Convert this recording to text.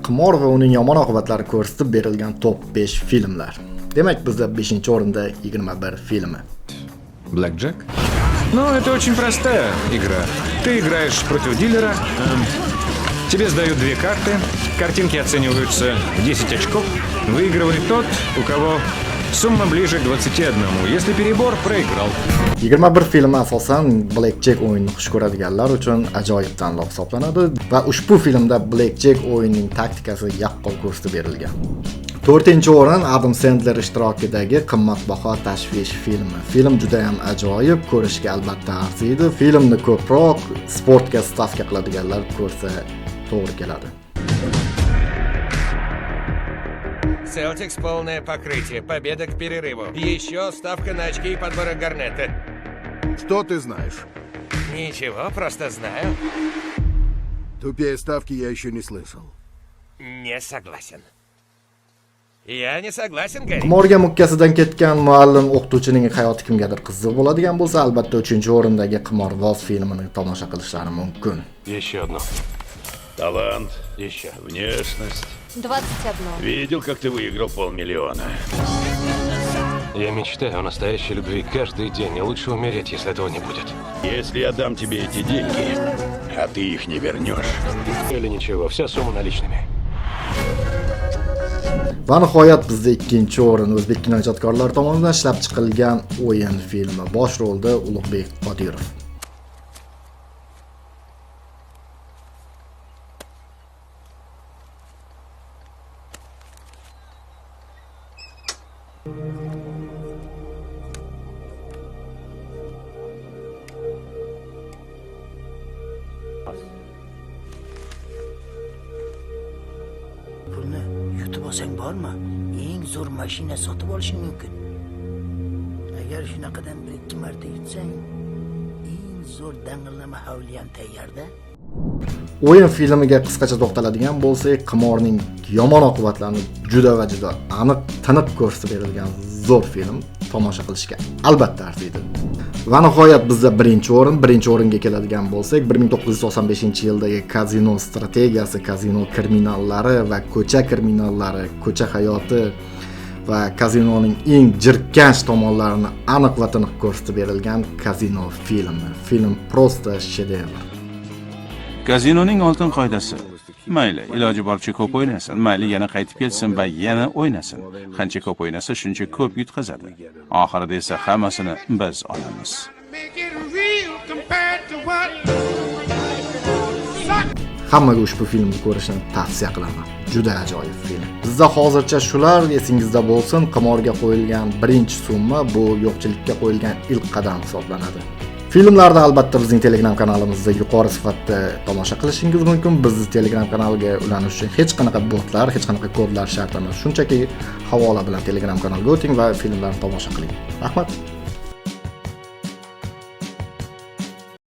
qimor va uning yomon oqibatlari ko'rsatib berilgan top 5 filmlar. Demak, bizda 5-o'rinda 21 filmi. Блэкджек? Ну, это очень простая игра. Ты играешь против дилера, тебе сдают 2 карты, картинки оцениваются в 10 очков, выигрывает тот, у кого summa ближе к 21. Если перебор, проиграл. 21 film asosan Blackjack o'yinini xush ko'radiganlar uchun ajoyib tanlov hisoblanadi va ushbu filmda Blackjack o'yinining taktikasi yaqqol ko'rsatib berilgan. 4-o'rin Adam Sandler ishtirokidagi qimmatbaho tashvish filmi. Film juda ham ajoyib, ko'rishga albatta arziydi. Filmni ko'proq sportga stavka qiladiganlar ko'rsa to'g'ri keladi. Celtics полное покрытие, победа к перерыву. Еще ставка на очки и подбора Гарнетта. Что ты знаешь? Ничего, просто знаю. Тупее ставки я еще не слышал. Не согласен. Я не soglасен, Гарри. Qimorga mukkasidan ketgan muallim o'qituvchining hayoti kimgadir qiziq bo'ladigan bo'lsa, albatta 3-o'rindagi Qimorboz filmini tomosha qilishlari mumkin. Еще одно. Талант, Еще. внешность. 21. Видел, как ты выиграл 500 000. Я мечтаю о настоящей любви каждый день, и лучше умереть, если этого не будет. Если я дам тебе эти деньги, а ты их не вернешь. Или ничего, вся сумма наличными. Va nihoyat bizda 2-o'rin o'zbek kinoijodkorlari tomonidan ishlab chiqilgan o'yin filmi. Bosh rolda Ulug'bek Qodirov. Pulni yutib olsang bormi? Eng zo'r mashina sotib olishing mumkin. Agar shunaqadan 1-2 marta yutsang, eng zo'r dang'illama havli ham tayyorda. O'yin filmiga qisqacha to'xtaladigan bo'lsak, qimorning yomon oqibatlarini juda va juda aniq, tiniq ko'rsatib berilgan zo'r film tomosha qilishga albatta arziydi. Va nihoyat bizda 1-o'ringa keladigan bo'lsak, 1995-yildagi kazino strategiyasi, kazino kriminallari va ko'cha kriminallari, ko'cha hayoti va kazinoning eng jirkanch tomonlarini aniq va tiniq ko'rsatib berilgan kazino filmi. Film prosta shedevr. Kazinoning oltin qoidasi. Mayli, iloji boricha ko'p o'ynasin, mayli yana qaytib kelsin va yana o'ynasin. Qancha ko'p o'ynasa, shuncha ko'p yutqazadi. Oxirida esa hammasini biz olamiz. Hammaga ushbu filmni ko'rishni tavsiya qilaman. Juda ajoyib film. Bizda hozircha shular esingizda bo'lsin. Qimorga qo'yilgan birinchi summa bu yo'qchilikka qo'yilgan ilk qadam hisoblanadi. Filmlarni albatta bizning Telegram kanalimizda yuqori sifatda tomosha qilishingiz mumkin. Bizning Telegram kanaliga ulanish uchun hech qanaqa botlar, hech qanaqa kodlar shart emas. Shunchaki havola bilan Telegram kanaliga o'ting va filmlarni tomosha qiling. Rahmat.